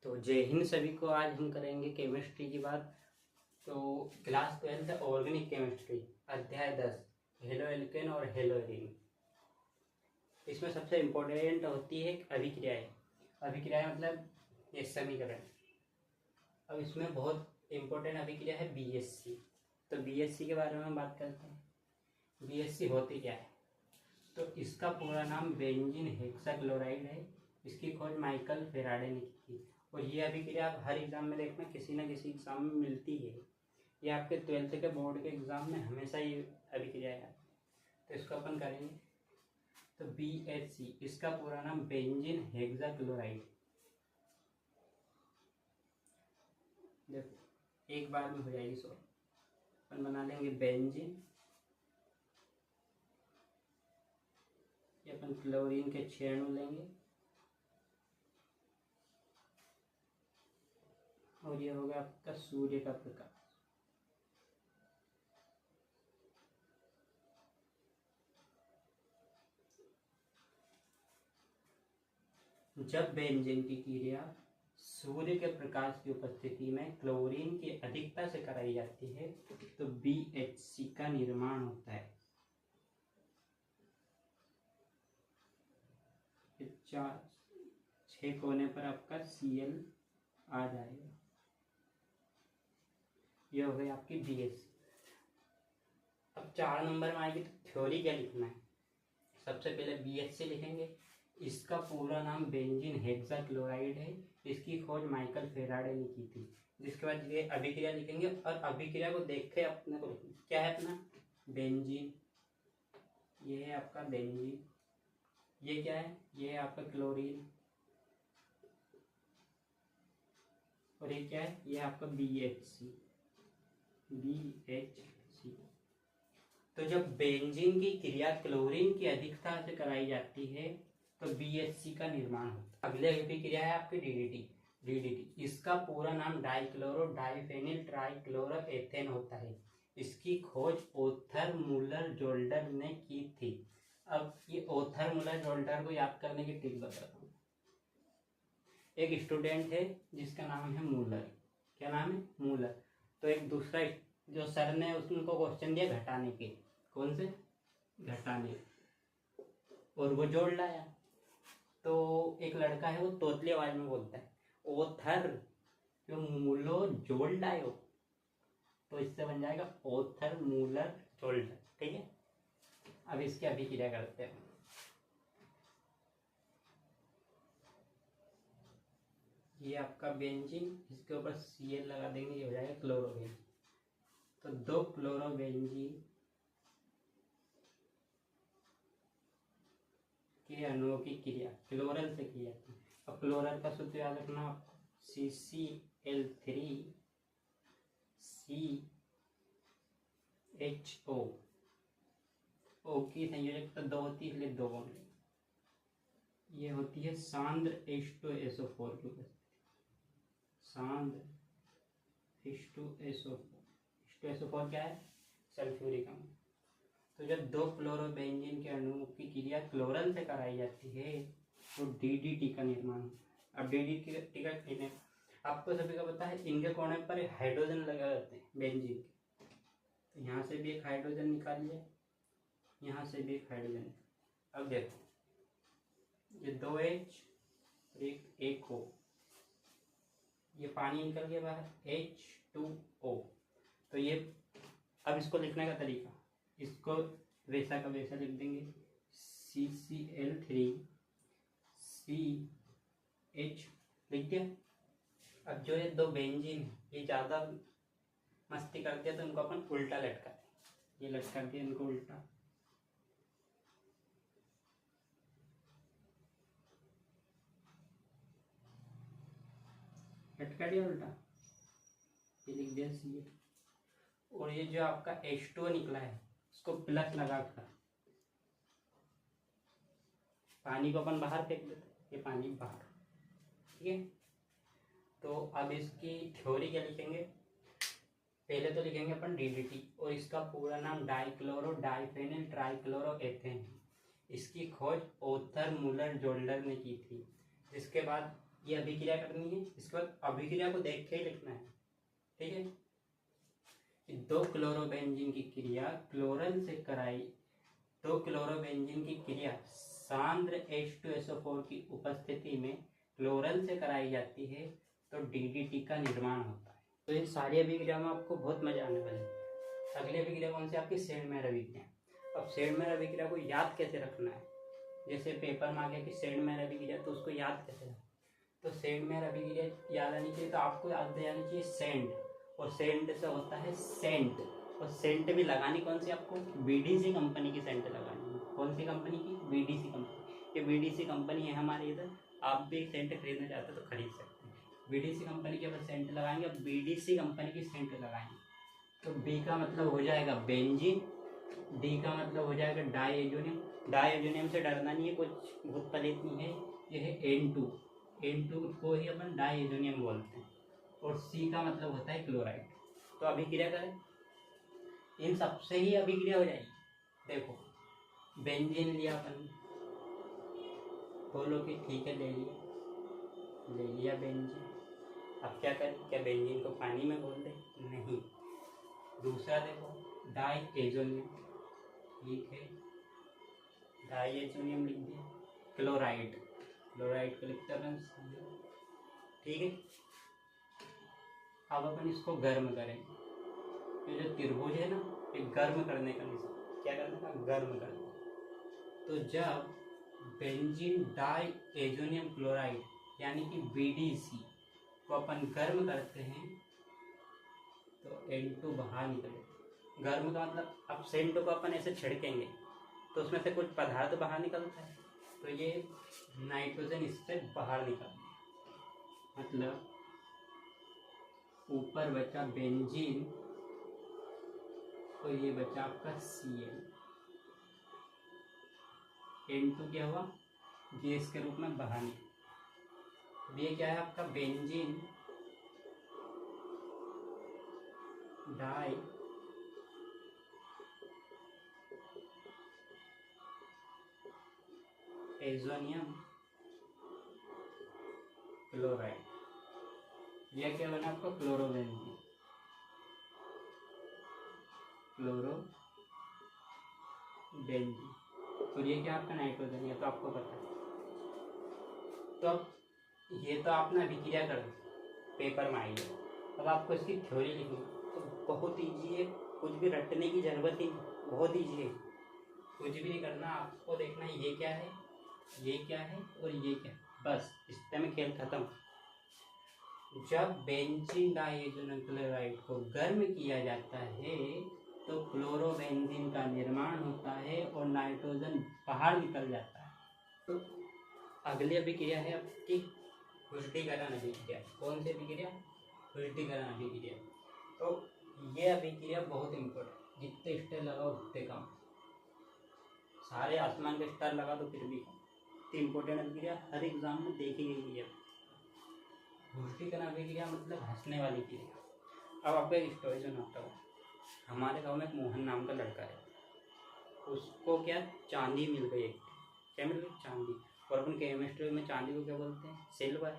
तो जय हिंद सभी को। आज हम करेंगे केमिस्ट्री की बात। तो क्लास 12 ऑर्गेनिक केमिस्ट्री अध्याय 10 हेलो एल्केन और हेलो एरीन। इसमें सबसे इम्पोर्टेंट होती है अभिक्रियाएं। अभिक्रियाएं मतलब ये समीकरण। अब इसमें बहुत इम्पोर्टेंट अभिक्रिया है बीएससी। तो बीएससी के बारे में हम बात करते हैं। बीएससी होती क्या है? तो इसका पूरा नाम बेंजीन हेक्साक्लोराइड है। इसकी खोज माइकल फेराडे ने की थी। और ये अभिक्रिया आप हर एग्जाम में देखना, किसी ना किसी एग्जाम में मिलती है। ये आपके 12th के बोर्ड के एग्जाम में हमेशा ये अभिक्रिया है। तो इसको अपन करेंगे। तो BHC इसका पूरा नाम बेंजीन हेक्साक्लोराइड। देखो एक बार में हो जाएगी सॉल्व। अपन बना लेंगे बेंजीन, ये अपन क्लोरीन के 6 अणु लेंगे और ये होगा आपका सूर्य का प्रकाश। जब बेंजीन की क्रिया सूर्य के प्रकाश की उपस्थिति में क्लोरीन की अधिकता से कराई जाती है तो BHC का निर्माण होता है। 6 कोने पर आपका Cl आ जाएगा। यह हो गई आपकी BHC। अब 4 नंबर में आएगी तो थ्योरी क्या लिखना है। सबसे पहले BHC लिखेंगे। इसका पूरा नाम बेंजीन हेक्साक्लोराइड है। इसकी खोज माइकल फेराडे ने की थी। जिसके बाद ये अभिक्रिया लिखेंगे और अभिक्रिया को देख के अपने को लिखना क्या है अपना बेंजीन। ये है आपका बेंजीन। ये क्या है? ये है आपका क्लोरीन। और ये क्या है? ये आपका BHC। तो जब बेंजीन की क्रिया क्लोरीन की अधिकता से कराई जाती है तो BHC का निर्माण होता है। अगले अभिक्रिया है आपकी DDT। इसका पूरा नाम डाइक्लोरो डाइफेनिल ट्राइक्लोरो एथेन होता है। इसकी खोज ओथर मुलर जोल्डर ने की थी। अब ये ओथर मुलर जोल्डर को याद करने की ट्रिक बताता हूँ। एक स्टूडेंट है जिसका नाम है मूलर। क्या नाम है? मूलर। तो एक दूसरा जो सर ने उसको क्वेश्चन दिया घटाने के, कौन से? घटाने, और वो जोड़ लाया। तो एक लड़का है वो तोतली आवाज में बोलता है ओथर जो मूलो जोड़ लायो। तो इससे बन जाएगा ओथर मूलर जोल्डर। ठीक है। अब इसकी अभिक्रिया करते हैं। ये आपका बेंजीन, इसके ऊपर Cl लगा देंगे, ये हो जाएगा क्लोरोबेंजीन। तो 2 क्लोरोबेंजीन के अणुओं की क्रिया क्लोरल से की जाती है। अब क्लोरल का सूत्र याद रखना आपको CCl3 CHO। O की संयोजकता 2 होती है, इसलिए 2 बॉन्ड। ये होती है सांद्र H2SO4 की उपस्थिति। सांद्र H2SO4 क्या है? सल्फ्यूरिक अम्ल। तो जब 2 क्लोरोबेंजीन के अणुओं की क्रिया क्लोरल से कराई जाती है तो DDT का निर्माण होता है। अब DDT का आपको सभी का पता है, इनके कोने पर हाइड्रोजन लगा रहते हैं बेंजीन के। तो यहाँ से भी एक हाइड्रोजन निकाल लिया, यहाँ से भी एक हाइड्रोजन। अब देखो ये 2H एक O, ये पानी निकल गया बाहर H2O। तो ये अब इसको लिखने का तरीका, इसको वैसा का वैसा लिख देंगे CCl3 CH लिख दिया। अब जो ये 2 बेंजीन ये ज़्यादा मस्ती करते हैं तो इनको अपन उल्टा लटका दें। ये लटका दिया इनको उल्टा। लटका दिया उल्टा, ये लिख दिया Cl। और ये जो आपका H2O निकला है उसको प्लस लगा कर पानी को अपन बाहर फेंक देते। ये पानी बाहर। ठीक है। तो अब इसकी थ्योरी क्या लिखेंगे? पहले तो लिखेंगे अपन DDT और इसका पूरा नाम डाइक्लोरो डाइफेनिल ट्राइक्लोरो एथेन। इसकी खोज ओथर मुलर जोल्डर ने की थी। जिसके बाद ये अभिक्रिया करनी है। इसके बाद अभिक्रिया को देख के ही लिखना है, ठीक है। दो क्लोरोबेंजीन की क्रिया क्लोरन से कराई, दो क्लोरोबेंजीन की क्रिया सांद्र H2SO4 की उपस्थिति में क्लोरन से कराई जाती है तो DDT का निर्माण होता है। तो इन सारी अभिक्रिया में आपको बहुत मजा आने वाला है। अगली अभिक्रिया कौन सी? आपकी सेंडमेयर अभिक्रिया। अब सेंडमेयर अभिक्रिया को याद कैसे रखना है? जैसे पेपर में आ गया कि सेंडमेयर अभिक्रिया, तो उसको याद कैसे रखना? तो सेंडमेयर अभिक्रिया याद आनी चाहिए, तो आपको याद आनी चाहिए सेंड, और सेंड से होता है सेंट, और सेंट भी लगानी कौन सी? आपको BDC कंपनी की सेंट लगानी है। कौन सी कंपनी की? BDC company. ये BDC कंपनी है हमारे इधर। आप भी सेंट खरीदना चाहते हो तो खरीद सकते हैं। BDC कंपनी के ऊपर सेंट लगाएंगे, अब BDC कंपनी की सेंट लगाएंगे तो B का मतलब हो जाएगा बेंजीन, D का मतलब हो जाएगा डाईएजोनियम। डाईएजोनियम से डरना नहीं है, कुछ बहुत पलित नहीं है। ये है N2 को ही अपन डाईएजोनियम बोलते हैं, और C का मतलब होता है क्लोराइड। तो अभिक्रिया करें, इन सबसे ही अभिक्रिया हो जाएगी। देखो बेंजीन लिया अपन, बोलो कि ठीक है ले लिया बेंजीन। अब क्या करें? क्या बेंजीन को पानी में घोल दें? नहीं। दूसरा देखो डाईएजोनियम, ठीक है, डाईएजोनियम लिख दिया। क्लोराइड को लिखते हैं, ठीक है। अब अपन इसको गर्म करेंगे। ये जो त्रिभुज है ना, ये गर्म करने का निशान, क्या करने का? गर्म करने। तो जब बेंजीन डाईएजोनियम क्लोराइड यानी कि BDC को अपन गर्म करते हैं तो N2 बाहर निकलेगा। गर्म का मतलब, अब सेंट को अपन ऐसे छिड़केंगे तो उसमें से कुछ पदार्थ बाहर निकलता है, तो ये नाइट्रोजन इससे बाहर निकल, मतलब ऊपर बचा बेंजीन, तो ये बचा आपका Cl। N2 क्या हुआ? गैस के रूप में बाहर निकला। ये क्या है आपका? Benzene diazonium chloride. यह क्या बना आपका? क्लोरोबेंजीन, और ये क्या आपका? नाइट्रोजन। ये तो आपको पता है। तो अब ये तो आपने अभिक्रिया कर दी, पेपर में आई है। अब आपको इसकी थ्योरी लिखनी तो बहुत ईजी है, कुछ भी रटने की जरूरत ही नहीं, बहुत ईजी है। कुछ भी नहीं करना, आपको देखना है ये क्या है, ये क्या है और ये क्या है, बस इतने में खेल खत्म। जब बेंजीन डाईएजोनियम क्लोराइड को गर्म किया जाता है तो क्लोरोबेंजीन का निर्माण होता है और नाइट्रोजन बाहर निकल जाता है। तो अगली अभिक्रिया है आपकी पुष्टिकरण अभिक्रिया। कौन सी अभिक्रिया? पुष्टिकरण अभिक्रिया। तो ये अभिक्रिया बहुत इम्पोर्टेंट, जितने स्टार लगाओ उतने कम। सारे आसमान के स्टार लगा दो फिर भी कम। इम्पोर्टेंट अभिक्रिया हर एग्जाम में देखी गई है। पुष्टिकरण अभिक्रिया मतलब हंसने वाली क्रिया। अब आपको एक स्टोरी सुनाता हूँ। हमारे गांव में एक मोहन नाम का लड़का है, उसको क्या चांदी मिल गई। क्या मिल गई? चांदी। और अपन केमिस्ट्री में चांदी को क्या बोलते हैं? सिल्वर।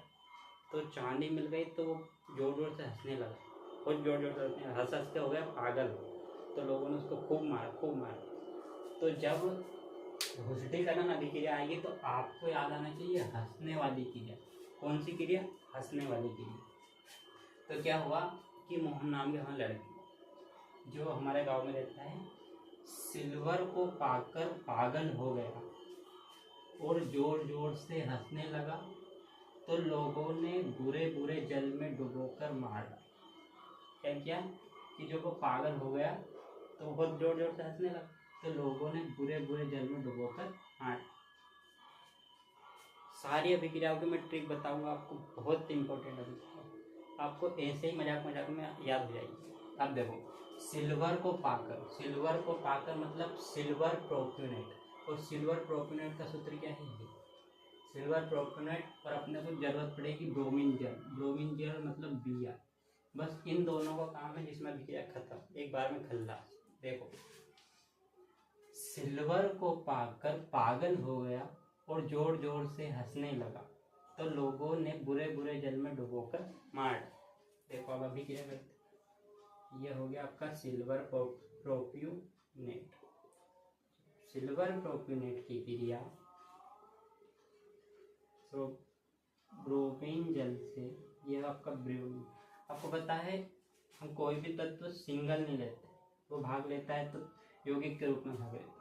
तो चांदी मिल गई तो वो जोर जोर से हंसने लगा, बहुत जोर जोर से हंस के हो गया पागल। तो लोगों ने उसको खूब मारा। तो जब पुष्टिकरण अभिक्रिया आएगी तो आपको याद आना चाहिए हंसने वाली क्रिया। कौन सी क्रिया? हंसने वाली क्रिया। तो क्या हुआ कि मोहन नाम के वहाँ लड़की जो हमारे गांव में रहता है, सिल्वर को पाकर पागल हो गया और जोर जोर से हंसने लगा। तो लोगों ने बुरे बुरे जल में डुबोकर मारा। क्या किया कि जो वो पागल हो गया तो बहुत जोर जोर से हंसने लगा, तो लोगों ने बुरे बुरे जल में डुबोकर मारा। सारी अभिक्रियाओं की मैं ट्रिक बताऊंगा आपको, बहुत इंपॉर्टेंट अभिक्रिया, आपको ऐसे ही मजाक मजाक में याद हो जाएगी। अब देखो, सिल्वर को पाकर मतलब सिल्वर प्रोप्यूनेट, और सिल्वर प्रोप्यूनेट का सूत्र क्या है? ये सिल्वर प्रोप्यूनेट, और अपने को जरूरत पड़ेगी ब्रोमीन जेल मतलब Br। बस इन दोनों का काम है जिसमें अभिक्रिया खत्म, एक बार में खल्लास। देखो, सिल्वर को पाकर पागल हो गया और जोर जोर से हंसने लगा। तो लोगों ने बुरे बुरे जल में डुबोकर मार डाला। देखो अब अभिक्रिया करते, ये हो गया आपका सिल्वर प्रोप्यूनेट। सिल्वर प्रोप्यूनेट की क्रिया ब्रोमीन जल से, ये आपका ब्रोमीन, आपको पता है हम कोई भी तत्व सिंगल नहीं लेते, वो भाग लेता है तो यौगिक के रूप में भाग लेता है।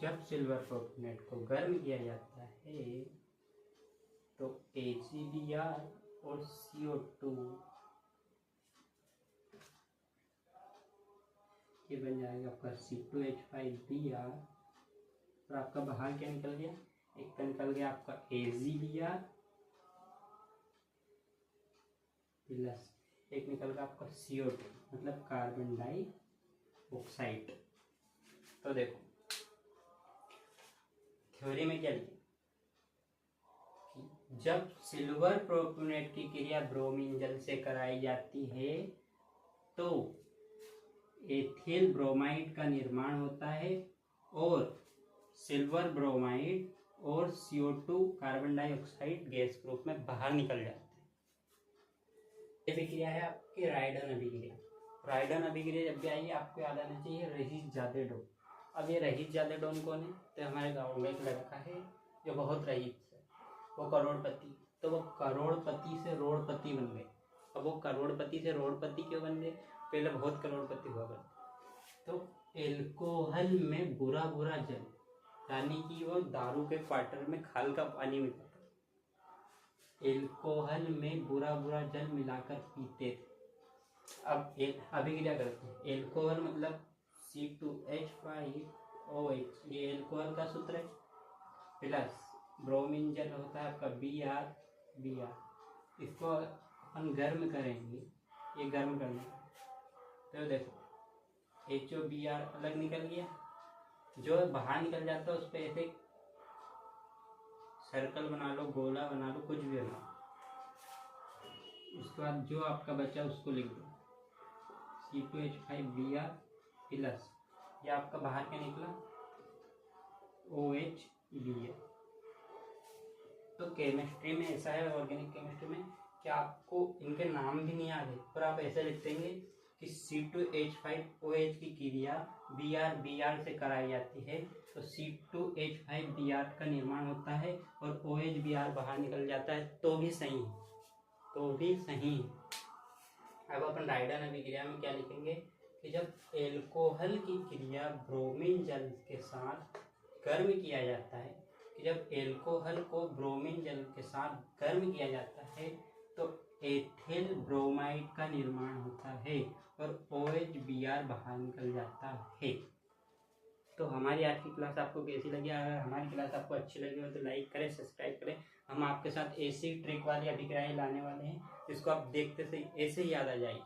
जब सिल्वर प्रोप्यूनेट को गर्म किया जाता है तो HCl और CO2 ये बन जाएगा आपका C2H5Br, और आपका बाहर क्या निकल गया, एक तो निकल गया आपका AgBr प्लस एक निकल गया आपका CO2 मतलब कार्बन डाइऑक्साइड। तो देखो थ्योरी में क्या लिखा, जब सिल्वर प्रोप्यूनेट की क्रिया ब्रोमीन जल से कराई जाती है तो एथिल ब्रोमाइड का निर्माण होता है और सिल्वर ब्रोमाइड और CO2 कार्बन डाइऑक्साइड गैस के रूप में बाहर निकल जाते हैं। ये अभिक्रिया है आपकी रायडन अभिक्रिया। रायडन अभिक्रिया जब भी आइए आपको याद आना चाहिए रहीस जादेडोन। अब ये रहीस जादेडोन कौन है, तो हमारे गांव में एक लड़का है जो बहुत रईस है, वो करोड़पति, तो वो करोड़पति से रोड़पति बन गए। अब वो करोड़पति से रोड़पति क्यों बन गए, पहले बहुत करोड़पति हुआ करते। तो एल्कोहल में बुरा बुरा जल, यानी कि वो दारू के क्वार्टर में खाल का पानी मिलाकर एल्कोहल में बुरा बुरा जल मिलाकर पीते थे। अब अभिक्रिया करते हैं, एल्कोहल मतलब C2H5OH, ये एल्कोहल का सूत्र है, प्लस ब्रोमीन जल होता है आपका Br, इसको अपन गर्म करेंगे, ये गर्म करना, तो देखो HOBr अलग निकल गया, जो बाहर निकल जाता है उस पर ऐसे सर्कल बना लो, गोला बना लो, कुछ भी बना लो। उसके बाद जो आपका बचा उसको लिख दो C2H5Br प्लस ये आपका बाहर क्या निकला OHBr। तो केमिस्ट्री में ऐसा है, ऑर्गेनिक केमिस्ट्री में, कि आपको इनके नाम भी नहीं याद है पर आप ऐसे लिख देंगे कि C2H5OH की क्रिया Br से कराई जाती है तो C2H5Br का निर्माण होता है और OHBr बाहर निकल जाता है, तो भी सही है, तो भी सही है। अब अपन रायडन अभिक्रिया में क्या लिखेंगे कि जब एल्कोहल की क्रिया ब्रोमीन जल के साथ गर्म किया जाता है, कि जब एल्कोहल को ब्रोमीन जल के साथ गर्म किया जाता है तो एथिल ब्रोमाइड का निर्माण होता है और OHBr बाहर निकल जाता है। तो हमारी आज की क्लास आपको कैसी लगी, अगर हमारी क्लास आपको अच्छी लगी हो तो लाइक करें, सब्सक्राइब करें। हम आपके साथ ऐसी ट्रिक वाली अभिक्रियाएं लाने वाले हैं जिसको आप देखते से ऐसे ही याद आ जाएगी।